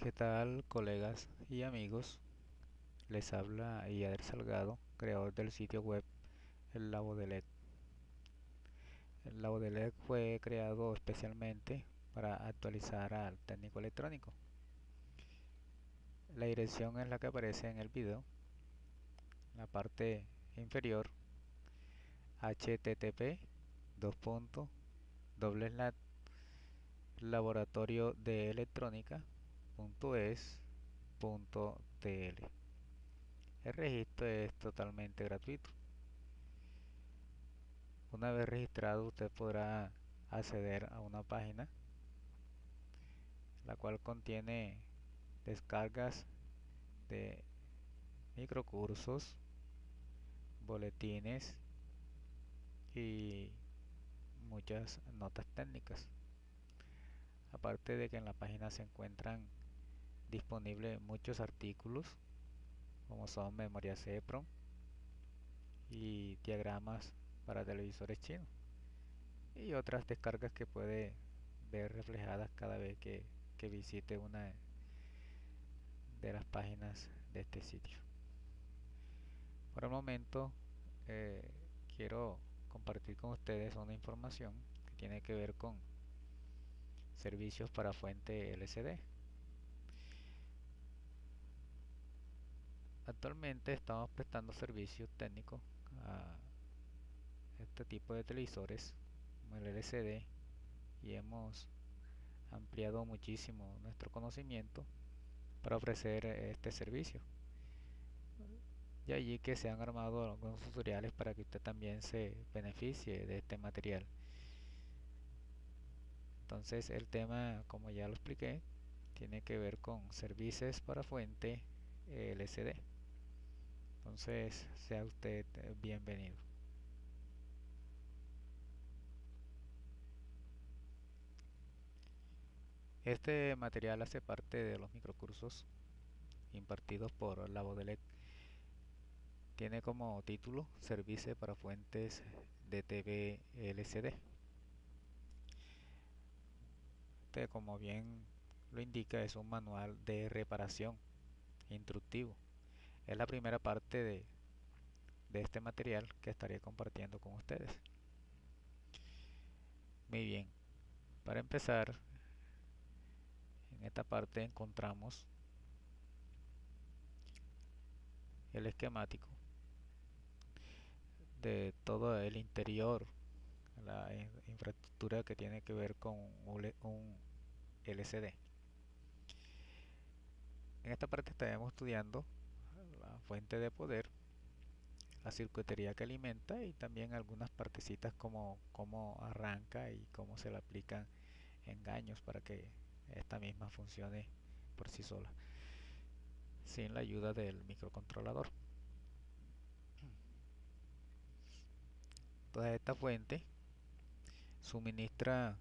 ¿Qué tal, colegas y amigos? Les habla Iader Salgado, creador del sitio web El Labo del EC. El Labo del EC fue creado especialmente para actualizar al técnico electrónico. La dirección es la que aparece en el video. En la parte inferior, http laboratorio de electrónica.es.tl. El registro es totalmente gratuito. Una vez registrado, usted podrá acceder a una página la cual contiene descargas de microcursos, boletines y muchas notas técnicas. Aparte de que en la página se encuentran disponibles muchos artículos como son memorias EEPROM y diagramas para televisores chinos y otras descargas que puede ver reflejadas cada vez que visite una de las páginas de este sitio. Por el momento eh, quiero compartir con ustedes una información que tiene que ver con servicios para fuente LCD. Actualmente estamos prestando servicios técnicos a este tipo de televisores como el LCD y hemos ampliado muchísimo nuestro conocimiento para ofrecer este servicio. Y allí que se han armado algunos tutoriales para que usted también se beneficie de este material. Entonces el tema, como ya lo expliqué, tiene que ver con servicios para fuente LCD. Entonces sea usted bienvenido. Este material hace parte de los microcursos impartidos por la Bodelec. Tiene como título Servicios para fuentes de TV LCD. Este, como bien lo indica, es un manual de reparación instructivo. Es la primera parte de este material que estaré compartiendo con ustedes. Muy bien, para empezar, en esta parte encontramos el esquemático de todo el interior, la infraestructura que tiene que ver con un LCD. En esta parte estaremos estudiando la fuente de poder, la circuitería que alimenta y también algunas partecitas como cómo arranca y cómo se le aplican engaños para que esta misma funcione por sí sola, sin la ayuda del microcontrolador. Toda esta fuente suministra,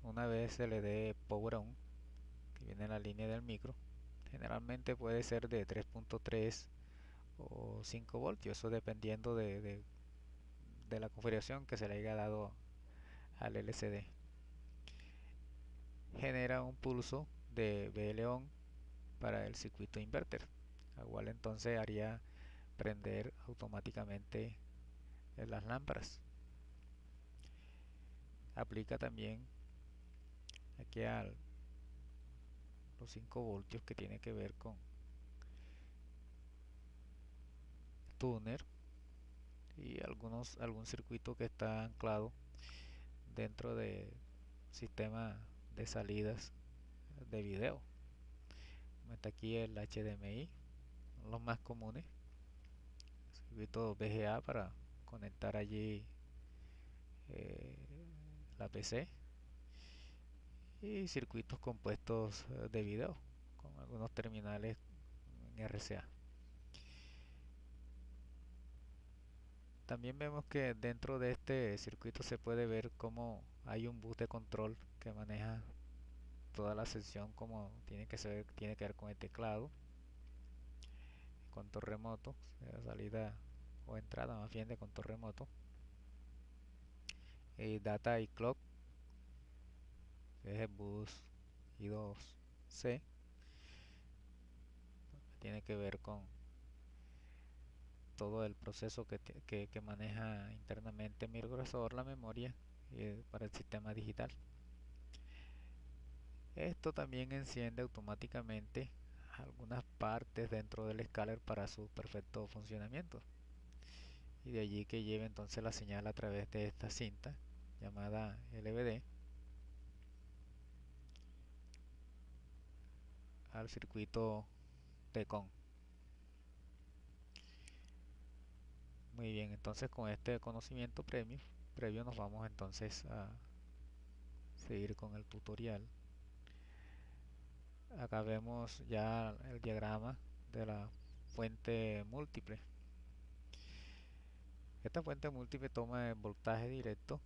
una vez se le dé power on, que viene en la línea del micro, generalmente puede ser de 3.3 o 5 voltios, eso dependiendo de la configuración que se le haya dado al LCD. Genera un pulso de BL on para el circuito inverter, al cual entonces haría prender automáticamente las lámparas. Aplica también aquí a los 5 voltios que tiene que ver con tuner y algún circuito que está anclado dentro del sistema de salidas de video. Como está aquí el HDMI, los más comunes, circuito VGA para conectar allí eh, la PC y circuitos compuestos de video con algunos terminales en RCA. También vemos que dentro de este circuito se puede ver cómo hay un bus de control que maneja toda la sección como tiene que ver con el teclado, control remoto, salida o entrada más bien de control remoto, data y clock, que es el bus I2 C, tiene que ver con todo el proceso que maneja internamente mi microprocesador, la memoria, para el sistema digital. Esto también enciende automáticamente algunas partes dentro del escáner para su perfecto funcionamiento. Y de allí que lleve entonces la señal a través de esta cinta llamada LVD al circuito TCON. Muy bien, entonces con este conocimiento previo nos vamos entonces a seguir con el tutorial. Acá vemos ya el diagrama de la fuente múltiple. Esta fuente múltiple toma el voltaje directo,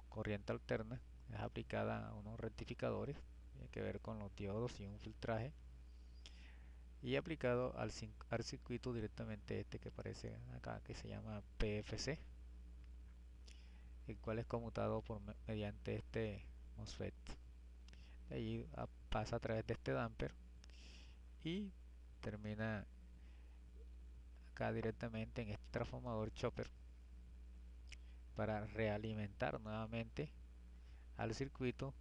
corriente alterna, es aplicada a unos rectificadores, tiene que ver con los diodos y un filtraje, y aplicado al circuito directamente este que aparece acá, que se llama PFC, el cual es conmutado mediante este MOSFET. De allí pasa a través de este damper y termina acá directamente en este transformador chopper para realimentar nuevamente al circuito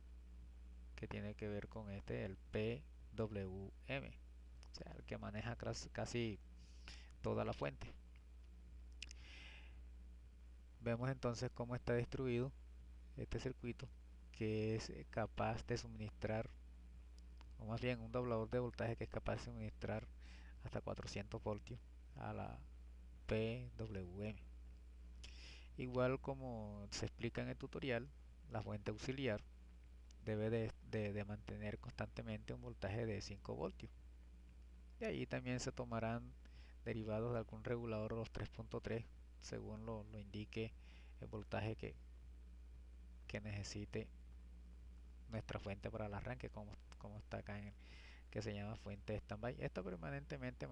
que tiene que ver con el PWM, o sea, el que maneja casi toda la fuente. Vemos entonces cómo está distribuido este circuito, que es capaz de suministrar, o más bien un doblador de voltaje que es capaz de suministrar hasta 400 voltios a la PWM. Igual como se explica en el tutorial, la fuente auxiliar debe de mantener constantemente un voltaje de 5 voltios. De ahí también se tomarán derivados de algún regulador de los 3.3 según lo indique el voltaje que necesite nuestra fuente para el arranque, como está acá que se llama fuente de standby. Esta permanentemente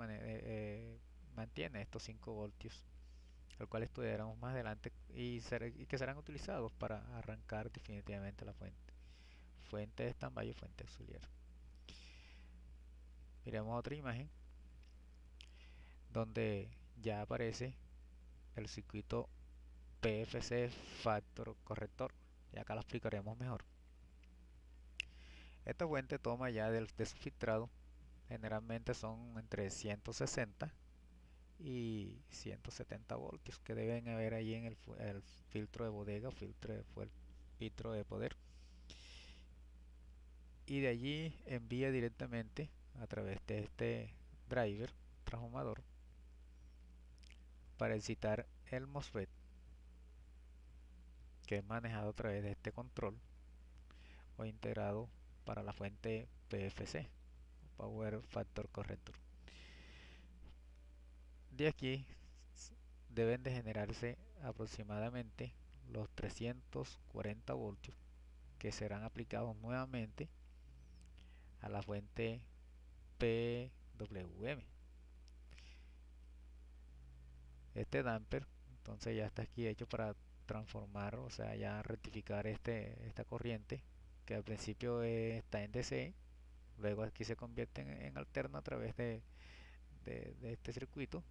mantiene estos 5 voltios, el cual estudiaremos más adelante y que serán utilizados para arrancar definitivamente la fuente de standby y fuente auxiliar. Miremos otra imagen donde ya aparece el circuito PFC factor corrector, y acá lo explicaremos mejor. Esta fuente toma ya de su filtrado, generalmente son entre 160 y 170 voltios que deben haber ahí en el filtro de bodega o filtro de poder, y de allí envía directamente a través de este driver transformador para excitar el MOSFET, que es manejado a través de este control o integrado para la fuente PFC, Power Factor Corrector. De aquí deben de generarse aproximadamente los 340 voltios que serán aplicados nuevamente a la fuente PWM. Este damper entonces ya está aquí hecho para transformar, o sea, ya rectificar esta corriente que al principio está en DC, luego aquí se convierte en alterno a través de este circuito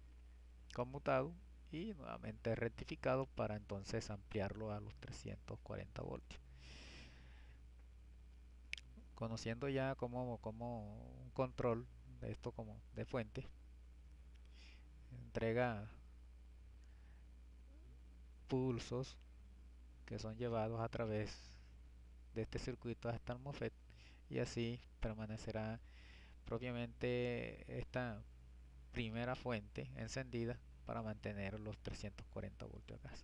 conmutado y nuevamente rectificado para entonces ampliarlo a los 340 voltios. Conociendo ya como un control de esto como de fuente, entrega pulsos que son llevados a través de este circuito hasta el MOSFET, y así permanecerá propiamente esta primera fuente encendida para mantener los 340 voltios acá.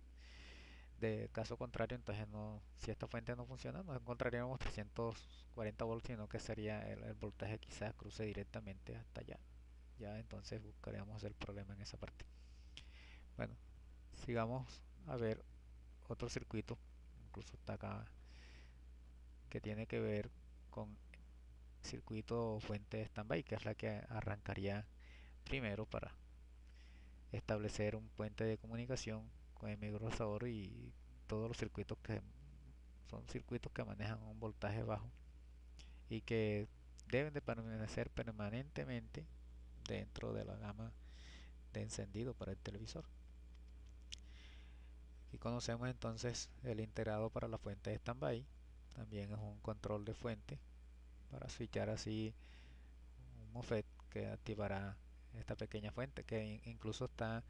De caso contrario, entonces no, si esta fuente no funciona, no encontraríamos 340 voltios, sino que sería el voltaje quizás cruce directamente hasta allá. Ya entonces buscaríamos el problema en esa parte. Bueno, sigamos a ver otro circuito, incluso está acá, que tiene que ver con circuito fuente de standby, que es la que arrancaría primero para establecer un puente de comunicación con el microprocesador y todos los circuitos que son circuitos que manejan un voltaje bajo y que deben de permanecer permanentemente dentro de la gama de encendido para el televisor. Aquí conocemos entonces el integrado para la fuente de standby. También es un control de fuente para switchar así un MOSFET que activará esta pequeña fuente que incluso está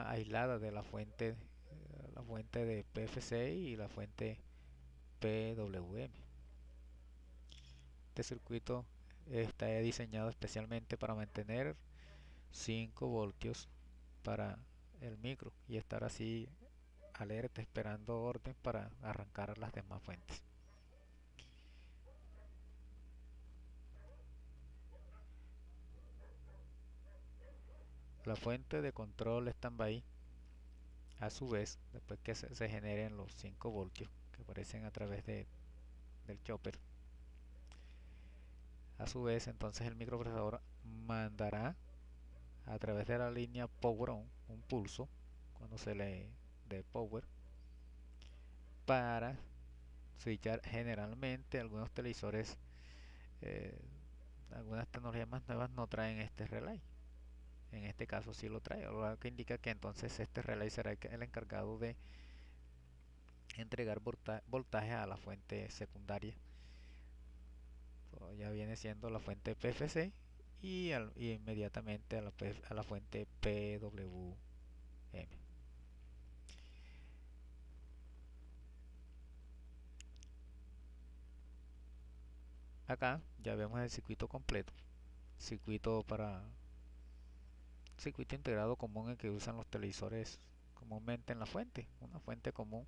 aislada de la fuente de PFC y la fuente PWM. Este circuito está diseñado especialmente para mantener 5 voltios para el micro y estar así alerta esperando orden para arrancar las demás fuentes. La fuente de control standby, a su vez, después que se generen los 5 voltios que aparecen a través del chopper, a su vez entonces el microprocesador mandará a través de la línea power on un pulso cuando se le dé power para switchar. Generalmente algunos televisores, eh, algunas tecnologías más nuevas no traen este relay. En este caso sí lo trae, lo que indica que entonces este relay será el encargado de entregar voltaje a la fuente secundaria. Ya viene siendo la fuente PFC y inmediatamente a la fuente PWM. Acá ya vemos el circuito completo, circuito integrado común en que usan los televisores comúnmente en la fuente, una fuente común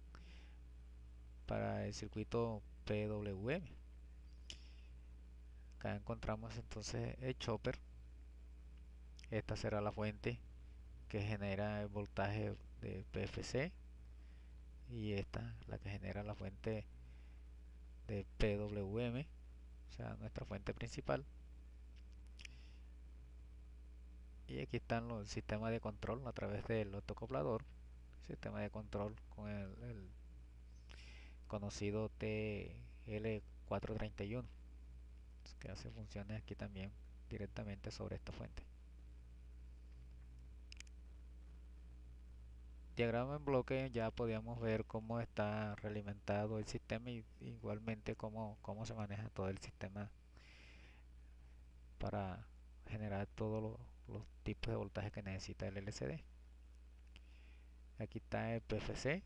para el circuito PWM. Acá encontramos entonces el chopper. Esta será la fuente que genera el voltaje de PFC y esta la que genera la fuente de PWM, o sea, nuestra fuente principal. Y aquí están los sistemas de control a través del autocoplador, sistema de control con el conocido TL431, que hace funciones aquí también directamente sobre esta fuente. Diagrama en bloque, ya podíamos ver cómo está realimentado el sistema y igualmente cómo se maneja todo el sistema para generar todos los tipos de voltaje que necesita el LCD. Aquí está el PFC,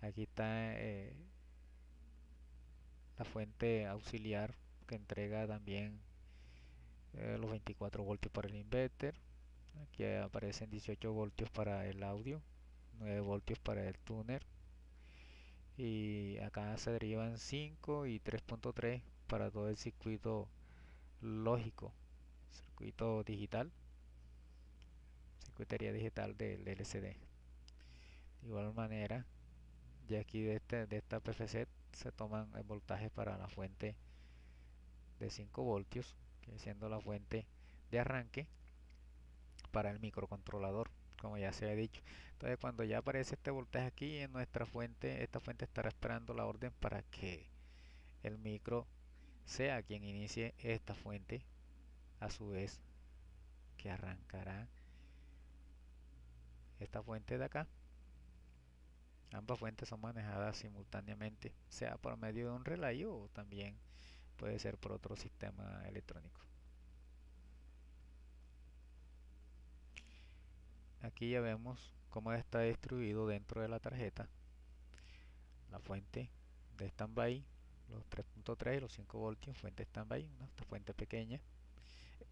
aquí está la fuente auxiliar que entrega también los 24 voltios para el inverter. Aquí aparecen 18 voltios para el audio, 9 voltios para el tuner y acá se derivan 5 y 3.3 para todo el circuito lógico, circuito digital, circuitería digital del LCD. De igual manera, ya aquí de esta PFC se toman el voltaje para la fuente de 5 voltios, que siendo la fuente de arranque para el microcontrolador, como ya se ha dicho. Entonces, cuando ya aparece este voltaje aquí en nuestra fuente, esta fuente estará esperando la orden para que el micro sea quien inicie esta fuente, a su vez que arrancará esta fuente de acá. Ambas fuentes son manejadas simultáneamente, sea por medio de un relay o también puede ser por otro sistema electrónico. Aquí ya vemos cómo está distribuido dentro de la tarjeta la fuente de standby, los 3.3 y los 5 voltios, fuente standby, una fuente pequeña.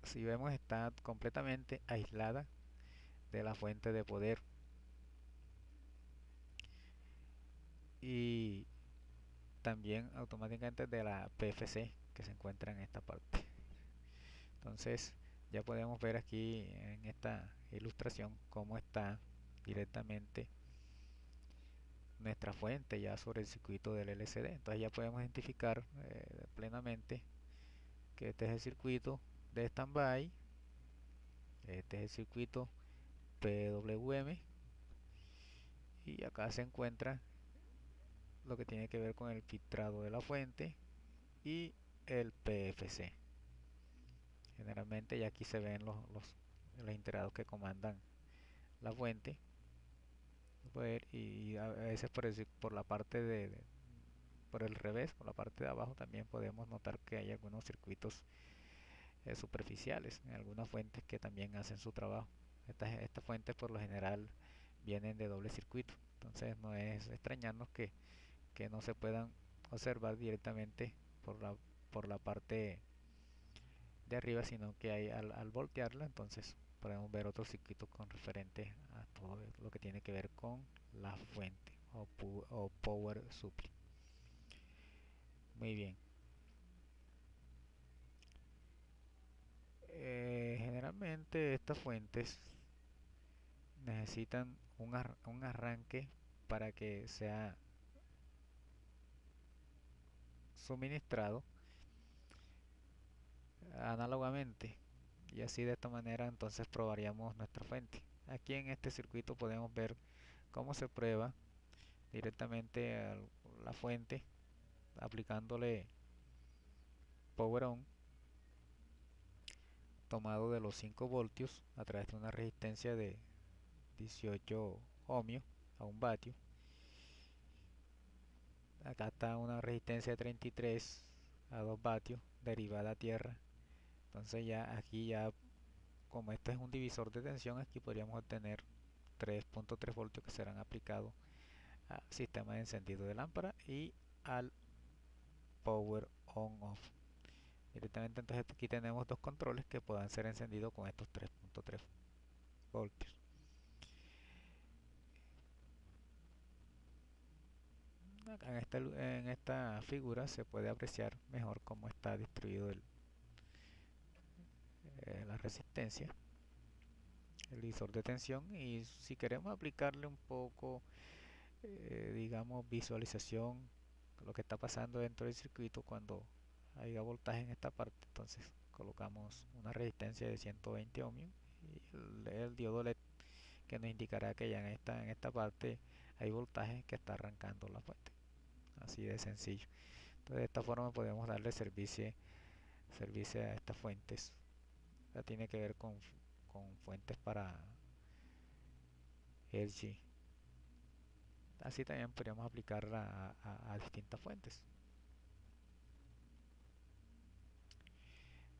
Si vemos está completamente aislada de la fuente de poder y también automáticamente de la PFC que se encuentra en esta parte. Entonces ya podemos ver aquí en esta ilustración cómo está directamente nuestra fuente ya sobre el circuito del LCD. Entonces ya podemos identificar plenamente que este es el circuito de standby, este es el circuito PWM y acá se encuentra lo que tiene que ver con el filtrado de la fuente y el PFC. Generalmente ya aquí se ven los integrados que comandan la fuente. Y a veces por la parte por el revés, por la parte de abajo también podemos notar que hay algunos circuitos superficiales en algunas fuentes que también hacen su trabajo. Estas fuentes por lo general vienen de doble circuito, entonces no es extrañarnos que no se puedan observar directamente por por la parte de arriba, sino que al voltearla, entonces podemos ver otros circuitos con referente a todo lo que tiene que ver con la fuente o power supply. Muy bien. Generalmente estas fuentes necesitan un arranque para que sea suministrado análogamente, y así de esta manera entonces probaríamos nuestra fuente. Aquí en este circuito podemos ver cómo se prueba directamente a la fuente aplicándole power on tomado de los 5 voltios a través de una resistencia de 18 ohmios a 1 vatio. Acá está una resistencia de 33 a 2 vatios derivada a tierra. Entonces ya aquí ya, como este es un divisor de tensión, aquí podríamos obtener 3.3 voltios que serán aplicados al sistema de encendido de lámpara y al power on off. Directamente entonces aquí tenemos dos controles que puedan ser encendidos con estos 3.3 voltios. En esta figura se puede apreciar mejor cómo está distribuido la resistencia, el divisor de tensión, y si queremos aplicarle un poco, digamos, visualización lo que está pasando dentro del circuito cuando haya voltaje en esta parte, entonces colocamos una resistencia de 120 ohmios y el diodo LED que nos indicará que ya en esta parte hay voltaje que está arrancando la fuente. Así de sencillo. Entonces de esta forma podemos darle servicio a estas fuentes. Ya tiene que ver con fuentes para LG. Así también podríamos aplicarla a distintas fuentes.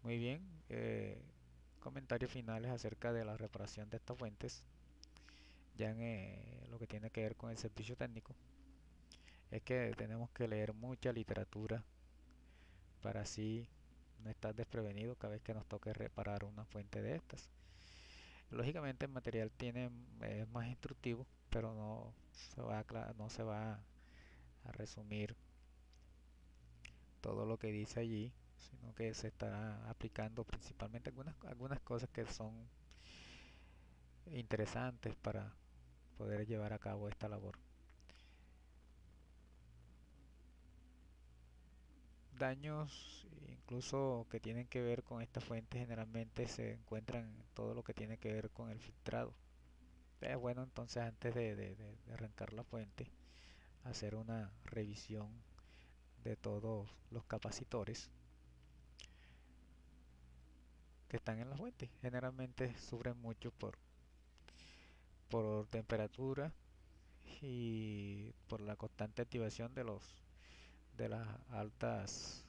Muy bien. Comentarios finales acerca de la reparación de estas fuentes. Ya en lo que tiene que ver con el servicio técnico. Es que tenemos que leer mucha literatura para así no estar desprevenido cada vez que nos toque reparar una fuente de estas. Lógicamente el material es más instructivo, pero no se va a resumir todo lo que dice allí, sino que se estará aplicando principalmente algunas cosas que son interesantes para poder llevar a cabo esta labor. Daños incluso que tienen que ver con esta fuente generalmente se encuentran en todo lo que tiene que ver con el filtrado. Es bueno entonces antes de arrancar la fuente hacer una revisión de todos los capacitores que están en la fuente. Generalmente sufren mucho por temperatura y por la constante activación de las altas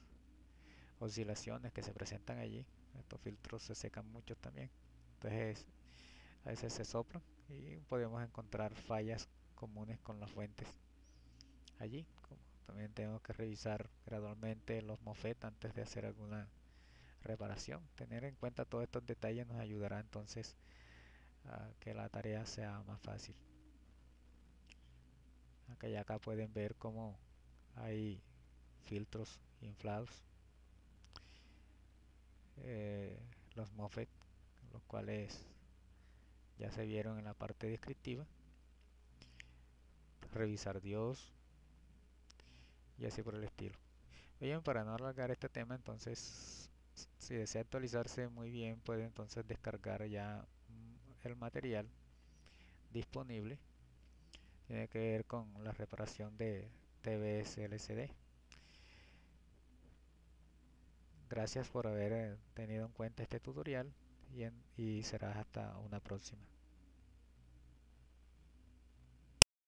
oscilaciones que se presentan allí. Estos filtros se secan mucho también. Entonces a veces se soplan y podemos encontrar fallas comunes con las fuentes allí. Como también tenemos que revisar gradualmente los MOSFET antes de hacer alguna reparación. Tener en cuenta todos estos detalles nos ayudará entonces a que la tarea sea más fácil. Acá pueden ver cómo hay filtros inflados, eh, los MOSFET, los cuales ya se vieron en la parte descriptiva. Revisar diodos y así por el estilo. Bien, para no alargar este tema, entonces si desea actualizarse muy bien, puede entonces descargar ya el material disponible. Tiene que ver con la reparación de TVS LCD. Gracias por haber tenido en cuenta este tutorial y será hasta una próxima.